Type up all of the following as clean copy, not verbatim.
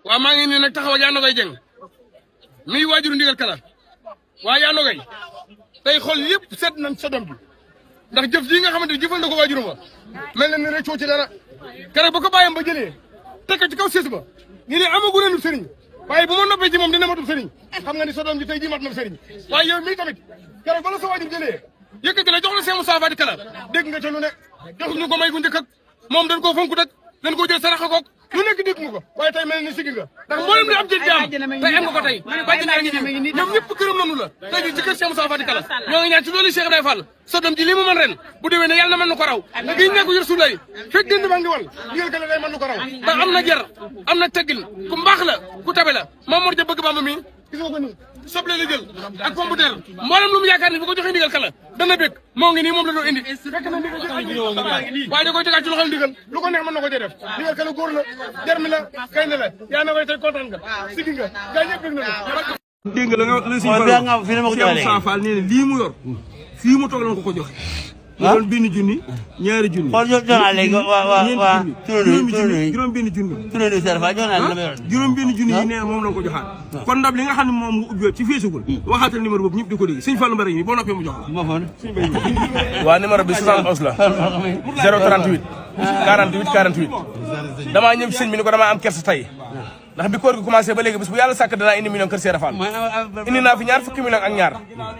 waaw maa ngi nii nag taxaw ak yaa nogay jeng mi waajuru ndigal kala waaye yaa nogay tey xool yëpp seet nañ sa doom bi ndax jëf ji nga xamante ne jëfal na ko waajuru ma mel na ne rek coo ci dara keroog ba ko bàyyam ba jëlee teg ko ci kaw siis ba ñu ne amagu nañu sëriñ waaye bu ma noppee ci moom dina matum sëriñ xam nga ni sa doom ji tey ji mat na sëriñ waaye yow mii tamit keroog ba la sa waajur jëlee yëkkati la jox la Cheikh Moussa Fati Kala dégg nga ca lu ne jox ñu ko may gu njëkk ak moom dañ koo fonku tak dañ koo jël saraxa koog lu nekk dégg nga ko waaye tey mel ni sigi nga ndax mboolem li am jël jaam tey am nga ko tey bàjjana ngi nii ñoom ñëpp gërëm nañu la tey ji ci kër Cheikh Moussa Fati Kala ñoo ngi ñaan ci loolu Cheikh Ibrahima Fall sa doom ji lii mu mën ren bu déwee ne yàlla na mën na ko raw na giñ nekk yor sulay fekk dënd baa ngi wal ndigal kala day mën na ko raw ndax am na jar am na teggin ku mbaax la ku tabe la Maam Mor ja bëgg Bamba mi gis nga ko nii soble la jël ak pomme de terre mboolem lu mu yaakaar ni bu ko joxee ndigal kala dana bëgg moo ngi nii moom la doon indi fekk na ndigal waaye da koy tegaat ci loxol ndigal lu ko neex mën na ko def ndigal kala góor la jarmi la kay ne la yaa na koy tey kontaan nga sigi nga gaa ñëpp bëgg na ko dégg nga la nga la si Cheikh Fall nee na lii mu yor fii mu toog la ko joxe doon benn junni ñaari junni xool jox naa léegi waa juróom benn junni turandoo Serfa jox naa la ma yor juróom benn junni yi nee na moom la ko joxaat kon ndab li nga xam ne moom nga ubbi ci feesugul waxaatal numéro boobu ñëpp di ko dégg sëñ Fallou Mbare yi boo noppee mu jox la waaw numéro bi 71 la 038 48 48 damaa ñëw ci sëñ bi ni ko damaa am kersa tey ndax bi koor gi commencé ba léegi bis bu yàlla sàkk danaa indi million kër Seera Fall indi naa fi ñaar fukki million ak ñaar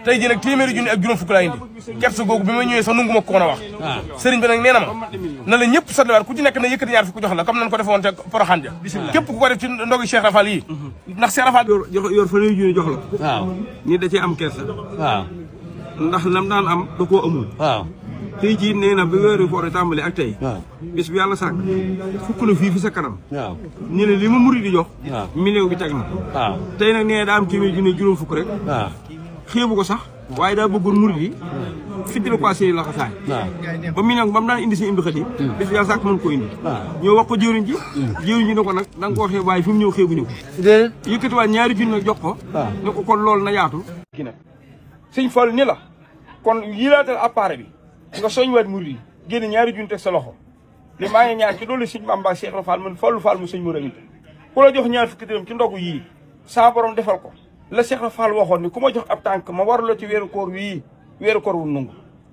tey ji nag téeméeri junni ak juróom fukk laa indi kersa googu bi ma ñëwee sax nungu ma ko woon a wax sëriñ bi nag nee na ma na la ñëpp satliwaat ku ci nekk na yëkkati ñaar fukk jox la comme nañ ko defe woon te Poroxaan ja képp ku ko def ci ndogi Cheikh Rafal yi ndax Cheikh Rafal yor fanweeri junni jox la waaw ni da cee am kersa waaw ndax lam daan am da koo amul waaw tey jii nee na ba weeru koor tàmbali ak tey bis bi yàlla sàkk fukk na fii fi sa kanam waaw ñu ne li ma murid di jox million bi teg na waaw tey nag nee daa am téeméer junni juróom fukk rek waaw xeebu ko sax waaye daa bëggoon murid yi fiddile ko seen la xasaay ba million ba mu daan indi si indi xët yi bis bi yàlla sàkk mën ko indi ñoo wax ko jëriñ ji ne ko nag da nga koo xeeb waaye fi mu ñëw xeebu ñu ko yëkkatiwaat ñaari junni nag jox ko ne ko kon loolu na yaatu ki nag sëñ Fall ni la kon yilaatal appareil bi nga soñwaat murid yi génn ñaari junni teg sa loxo li maa ngi ñaan ci doolu sëñ Bamba Cheikh Fall man Fallu Fall mu sëñ mu rawit ku la jox ñaar fukki dërëm ci ndogu yii saa borom defal ko la Cheikh Fall waxoon ni ku ma jox ab tànk ma waraloo ci weeru koor wii weeru koor wu nungu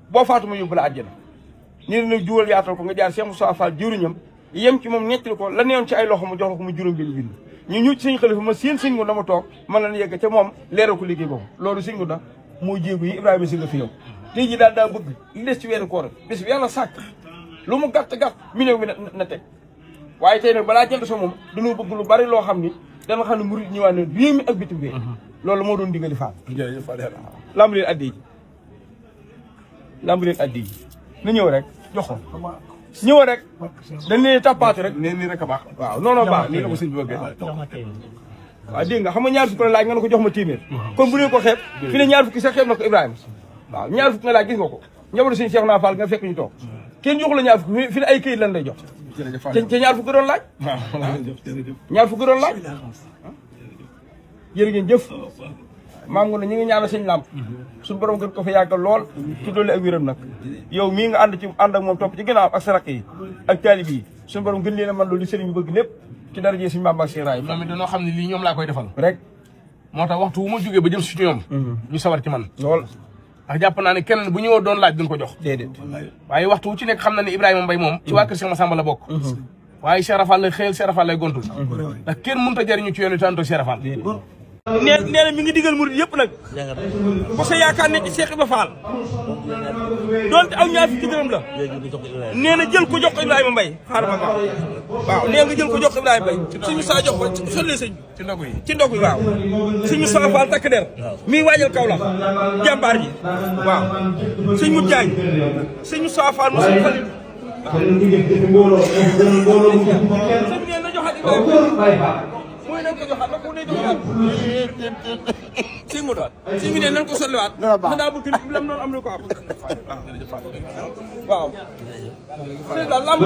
boo faatu ma yóbbu la àjjana nii nag juwal yaatal ko nga jaar Cheikh Moussa Fall jëriñam yem ci moom ñettali ko la neewoon ci ay loxo mu jox la ko mu juróom benn bind ñu ci sëñ xalifa ma seen sëñ Ngunda ma toog man la yegg ca moom leeral ko liggéey boobu loolu sëñ Ngunda moo jéegu yi Ibrahima si nga fi yow tey ji daal daa bëgg li des ci weeru koor bis bi yàlla sàkk lu mu gàtt million bi na teg waaye tey nag balaa jënd so moom dañoo bëgg lu bari loo xam ni dana xam ne murid ñëwaat ne réew mi ak bitim bi loolu moo doon digali Fall lamb leen addi ji na ñëw rek jox ko ñëw rek dañ leen tappaatu rek nii rek a baax waaw non baax nii la ko sëñ bi bëggee waaw dégg nga xam nga ñaar fukki la laaj nga ne ko jox ma téeméer kon bu dee ko xeeb fi ne ñaar fukki sax xeeb na ko Ibrahima waaw ñaar fukki nga laaj gis nga ko ñëwal sëñ Cheikh naa Fall nga fekk ñu toog kenn joxu la ñaar fukki fi ne ay këyit lan lay jox ca ñaar fukki doon laaj ñaar fukki doon laaj jërë ngeen jëf maam nga ne ñu ngi ñaanal sëñ làmp suñu borom gën ko fa yàggal lool ci dolli ak wéram nag yow mii nga ànd ak moom topp ci ginnaaw ak sarak yi ak taalib yi suñu borom gën leen a man loolu li sëriñ bi bëgg lépp ci darajee suñu Bamba ak Cheikh Raay ñoom it dañoo xam ne lii ñoom laa koy defal rek moo tax waxtu wu ma jógee ba jëm si ñoom ñu sawar ci man lool ndax jàpp naa ne kenn bu ñëwoo doon laaj duñ ko jox déedéet waaye waxtu wu ci nekk xam na ne Ibrahima Mbaye moom ci waa kër Cheikh Massamba la bokk waaye Cheikh Rafal lay xëyal Cheikh Rafal lay gontul ndax kenn mënut a jariñu ci yoon wi tanto Cheikh Rafal nee na mi ngi digal murid yëpp nag ku sa yaakaar ne ci Cheikh Ibrahima Fall doonte aw ñaar fukki dërëm la nee na jël ko jox ko Ibrahima Mbaye xaaral ma waaw nee nga jël ko jox ko Ibrahima Mbaye suñu saa jox ko sollee sëñ ci ndog yi waaw suñu saa Fall takk der mi waajal kaw la jàmbaar ji waaw suñ mu jaañ suñu saa Fall mo suñu fali sëñ nee na joxat Ibrahima mooy nañ ko joxaat ba ku ne joxaat si mu doon si mu ne nañ ko solliwaat daa bëgg lam noonu am na ko am waaw c'est daal lamb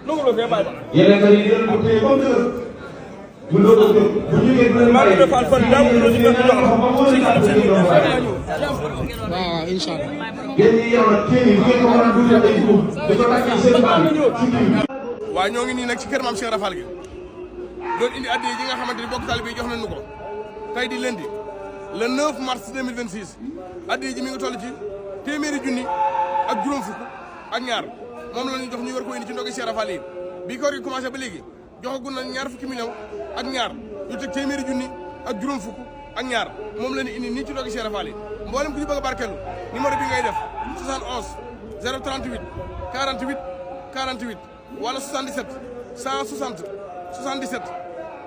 nangu loo fee bàyyi maa ngi defal fan daa bëgg loo ci benn jox waaw incha allah waaw ñoo ngi nii nag ci kër maam Cheikh Rafal gi doon indi addiya ji nga xamante ni bokk taalibe yi jox nañu ko tey di lundi le 9 mars 2026 addiya ji mi ngi toll ci téeméeri junni ak juróom fukk ak ñaar moom la ñu jox ñu war ko indi ci ndogi Cheikh Rafal yi bii koor gi commencé ba léegi joxagul na ñaar fukki million ak ñaar yu teg téeméeri junni ak juróom fukk ak ñaar moom la ñu indi nii ci ndogi Cheikh Rafal yi mboolem ku ci bëgg a barkeelu numéro bi ngay def 71 038 48 48 wala 77 160 77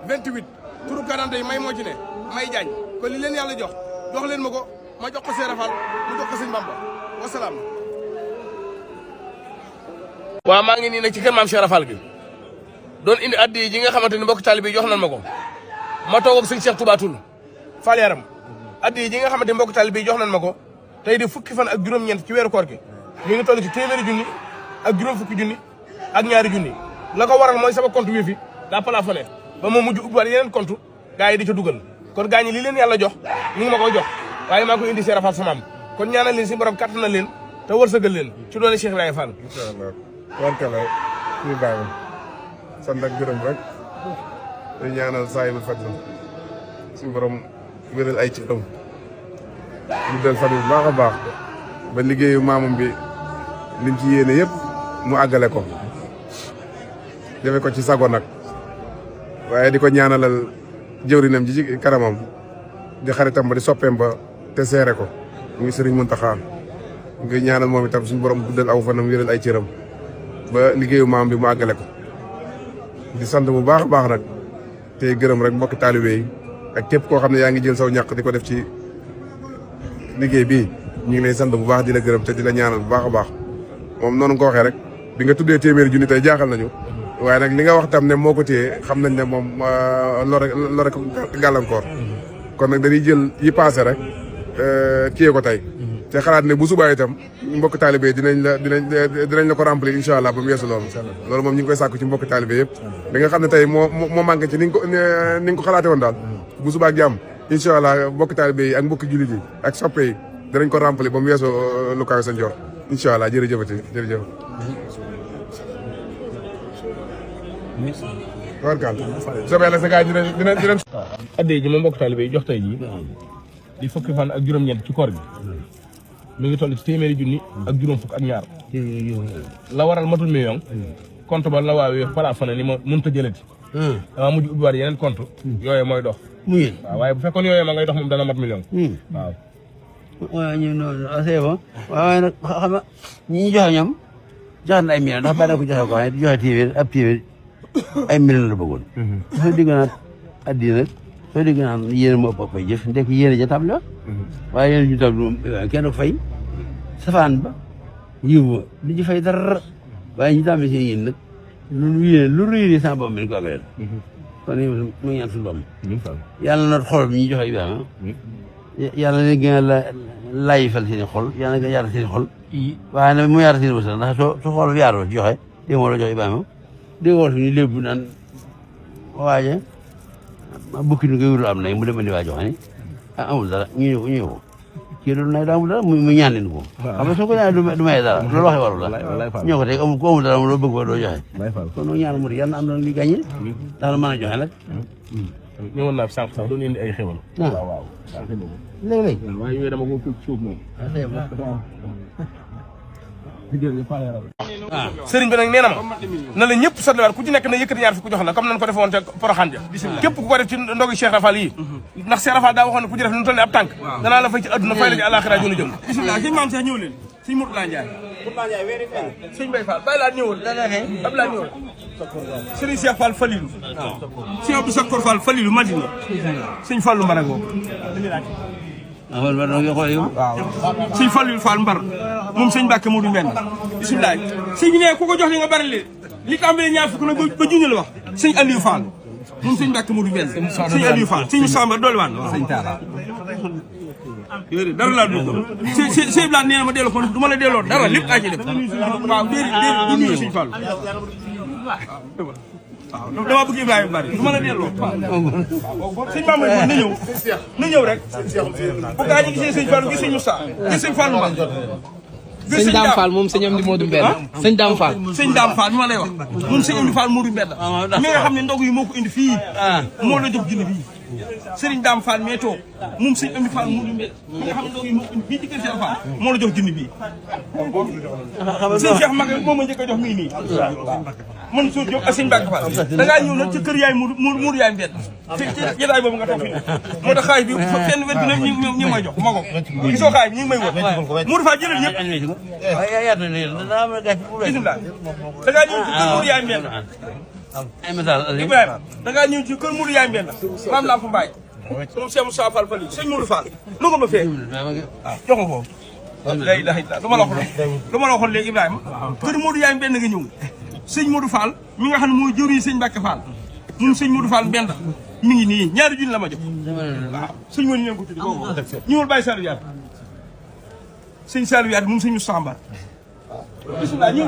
28 turu 40 yi may moo ci ne may jaañ kon li leen yàlla jox leen ma ko ma jox ko Cheikh Rafal mu jox ko sëñ Bamba wasalaam. waaw maa ngi nii nag ci kër maam Cheikh Rafal gi doon indi addi ji nga xamante ni mbokk taalibe yi jox nañ ma ko ma toog ak sëñ Cheikh Touba Toul Fall Yaram addi ji nga xamante ni mbokk taalibe yi jox nañ ma ko tey di fukki fan ak juróom-ñeent ci weeru koor gi mi ngi toll ci téeméeri junni ak juróom fukki junni ak ñaari junni la ko waral mooy sama compte Wave daa plafonné ba ma mujj ubbiwaat yeneen compte gars yi di ca dugal kon gars ñi li leen yàlla jox ñu ngi ma koy jox waaye maa koy indi Cheikh Rafal sama am kon ñaanal leen si borom kàttan na leen te wërsëgal leen ci doole Cheikh Ibrahima Fall. incha allah warkala ñu bàyyi sant ak gërëm rek ñu ñaanal saa yu faj suñu borom wéral ay ci ëm ñu del fan bu baax a baax ba liggéeyu maamam bi liñ ci yéene yëpp mu àggale ko defe ko ci sago nag waaye di ko ñaanalal jëwrinam ji ci kanamam di xaritam ba di soppeem ba te seere ko muy Sëriñ Muntaxa ngi ñaanal moom itam suñu borom guddal aw fanam wéral ay cëram ba liggéeyu maam bi mu àggale ko di sant bu baax a baax nag te gërëm rek mbokki taalibe yi ak képp koo xam ne yaa ngi jël saw ñàq di ko def ci liggéey bii ñu ngi lay sant bu baax di la gërëm te di la ñaanal bu baax a baax moom noonu nga ko waxee rek bi nga tuddee téeméeri junni tey jaaxal nañu waaye nag li nga wax tam ne moo ko téye xam nañ ne moom lore ko gàllankoor kon nag dañuy jël yi passé rek téye ko tey te xalaat ne bu subaa itam mbokk taalibe dinañ la ko remplir incha allah ba mu yeesu loolu moom ñu ngi koy sàkku ci mbokk taalibe yëpp li nga xam ne tey moo manqué ci ni nga ko xalaate woon daal bu subaa ak jàmm incha allah mbokk taalibe yi ak mbokki jullit yi ak soppe yi dinañ ko remplir ba mu yeesu lu kaw sa njor incha allah jërëjëfati jërëjëf warkal soobee la sa gars dinañ addi ji ma mbokk taalibe yi jox tey ji di fukki fan ak juróom-ñeent ci koor gi mi ngi toll ci téeméeri junni ak juróom fukk ak ñaar la waral matul million compte ba la waawee plafonné ni ma mënut a jëlati dama mujj ubbiwaat yeneen compte yooyu mooy dox waaw waaye bu fekkoon yooyu ma ngay dox moom dana mat million waaw waaw ñu noonu c'est bon waaye nag xam nga ñi ñu joxe ñoom joxe na ay million ndax bari na ko joxe ko waaye joxe téeméer ab téeméer ay million la bëggoon soo digg naa addi nag soo digg naa yéen moo ëpp ay jëf ndek yéen ja table waaye yéen ñu table kenn ko fay safaan ba yiw ma di ci fay dara waaye ñu tàmbali seen yéen nag lu yéen lu rëy sama bopp mi ko agréé kon mu ñaan suñu bopp yàlla na xol bi ñu joxe Ibrahima yàlla na gën a laayifal seen i xol yàlla na gën a yaatal seen i xol waaye nag mu yaatal seen i wërsëg ndax soo xool yaatoo ci joxe dégg moo la jox Ibrahima dégg nga suñu lépp naan waaye bukki nu ngay wutul am nay mu dem andi waa joxe ni amul dara ñu ñëw ko kii loolu nay daa amul dara mu ñaan leen ko xam nga soo ko ñaanee du may dara loolu waxee warul la ñoo ko teg amul dara loo bëgg doo joxe kon nag ñaan mu di yàlla na am na li gàññe ndax na mën a joxe nag ñëwoon naa fi sànq sax doon indi ay xéwal waaw léeg-léeg waaye yooyu dama ko suuf moom sëriñ bi nag nee na ma na la ñëpp sotliwaat ku ci nekk na yëkkati ñaar fi ku jox la comme nan ko defe woon te Porokhane ja képp ku ko def ci ndogi Cheikh Rafal yi ndax Cheikh Rafal daa waxoon ne ku ci def nu toll ne ab tànk danaa la fay ci àdduna fay la ci àllaaxira ñu jëm bismillah sëñ maam Cheikh ñëw leen sëñ Mourtala Ndiaye sëñ Mbaye Fall bàyyi laa ñëwal ab laa ñëwal sëriñ Cheikh Fall Falilou sëñ Abdou Sakor Fall Falilou Madina sëñ Fallou Mbarago waaw sëñ Falilou Fall Mbar moom sëñ Mbacke Modou Mbène bisimilah sëñ bi ne ku ko jox li nga bari li tàmbalee ñaar fukk nag ba junni la wax sëñ Aliou Fall moom sëñ Mbacke Modou Mbène sëñ Aliou Fall sëñ Samba doole waan sëñ Talla dara laa dugg sëñ Blanc nee na ma delloo ko du ma la delloo dara lépp laa ci def waaw déedéet du nuyu sëñ Fall waaw dama bëgg Ibrahima bari du ma la delloo sëñ Bamba na ñëw rek bu gaa ñi gisee sëñ Fall gis sëñ Moussa gis sëñ Fall Mbacké sëñ Dame Fall moom sëñ Amdi Modou Mbène sëñ Dame Fall sëñ Dame Fall mi ma lay wax moom sëñ Amdi Fall Modou Mbène mi nga xam ne ndog yi moo ko indi fii moo la jox junni bii Serigne Dame Fall mee toog moom sëñ Amdi Fall Modou Mbène mi nga xam ne ndog yi moo ko indi fii ci kër Cheikh Fall moo la jox junni bii sëñ Cheikh Mag moom ma njëkk a jox mi ngi nii man soo jóg ak sëñ Mbacke Fall da ngaa ñëw nag ci kër yaay Modou yaay Mbène ci jotaay boobu nga toog fi moo tax xaay bi fenn wet bi nag ñi may jox ma ko gisoo xaay bi ñi ngi may wër Modou Fall jëlal ñëpp bisimilah da ngaa ñëw ci kër Modou yaay Mbène Ibrahima da ngaa ñëw ci kër Modou yaay Mbène maam laa fa mbaay moom Cheikh Moussa Fall Fall sëñ Modou Fall nu nga ma fee jox ma foofu la ilaha illa lu ma la waxoon léegi Ibrahima kër Modou yaay Mbène nga ñëw sëñ Modou Fall mi nga xam ne mooy jëriñ sëñ Mbacke Fall moom sëñ Modou Fall Mbène mi ngi nii ñaari junni la ma jox waaw sëñ Modou leen ko tuddi ko ñëwal bàyyi Saliou Yaat sëñ Saliou Yaat moom sëñ Moussa Mbar bisimilah ñëw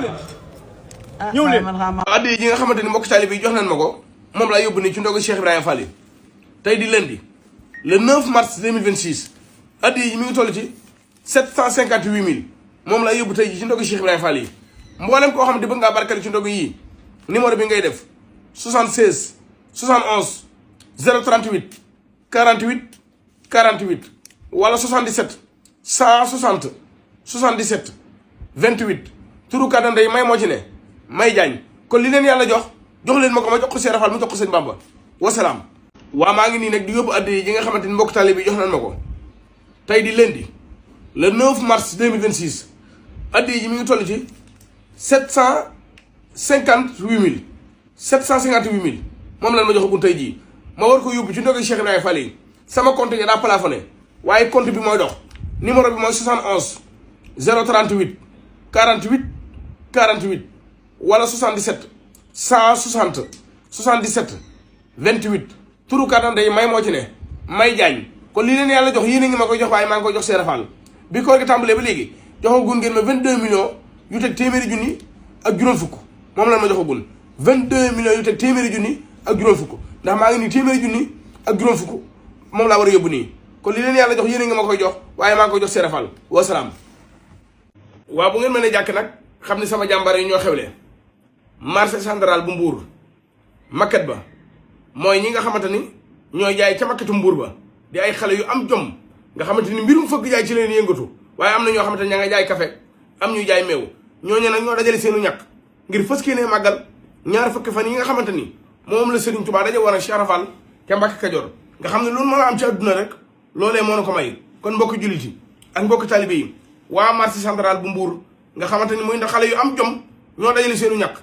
leen addi yi nga xamante ni mbokk taalibe yi jox nañ ma ko moom laa yóbbu nii ci ndogu Cheikh Ibrahima Fall yi tey di lundi le 9 mars 2026 addi yi mi ngi toll ci 758 000 moom laa yóbbu tey ji ci ndogu Cheikh Ibrahima Fall yi mboolem koo xam ne bëgg ngaa barkeel ci ndogu yii numéro bi ngay def 76 71 038 48 48 wala 77 160 77 28 turu kàddu ndey may moo ci ne may jaañ kon li leen yàlla jox leen ma ko ma jox ko Cheikh Rafal mu jox ko sëñ Bamba wasalaam. waa maa ngi nii nag di yóbbu addi yi nga xamante ni mbokk taalibe bi jox nañ ma ko tey di lundi le 9 mars 2026 addi yi mi ngi toll ci 758 000 moom lan ma joxagum tey jii ma war ko yóbbu ci ndogu Cheikh Ibrahima Fall yi sama compte yi daa plafonné waaye compte bi mooy dox numéro bi mooy 71 038 48 48 wala 77 160 77 28 turu kàttan day may moo ci ne may jaañ kon li leen yàlla jox yéen a ngi ma koy jox waaye maa ngi koy jox Cheikh Fall bi koor gi tàmbalee ba léegi joxagun ngeen ma 22 millions yu teg téeméeri junni ak juróom fukk moom lan ma joxagun 22 millions yu teg téeméeri junni ak juróom fukk ndax maa ngi nii téeméeri junni ak juróom fukk moom laa war a yóbbu nii kon li leen yàlla jox yéen a ngi ma koy jox waaye maa ngi koy jox Cheikh Fall wasalaam. waaw bu ngeen mën a jàkk nag xam ni sama jàmbaar yi ñoo xewle marché central bu Mbour maquette ba mooy ñi nga xamante ni ñooy jaay ca maquette Mbour ba di ay xale yu am jom nga xamante ni mbirum fëgg jaay ci leen yëngatu waaye am na ñoo xamante ni ña nga jaay café am ñuy jaay meew ñooñu nag ñoo dajale seenu ñàkk ngir fës kee ne màggal ñaar fukki fan yi nga xamante ni moom la Serigne Touba daje war a Cheikh Rafal ca Mbacke Kajoor nga xam ne loolu mën a am ci adduna rek loolee moo na ko may kon mbokki jullit yi ak mbokki talibé yi waa marché central bu Mbour nga xamante ni muy ndax xale yu am jom ñoo dajale seenu ñàkk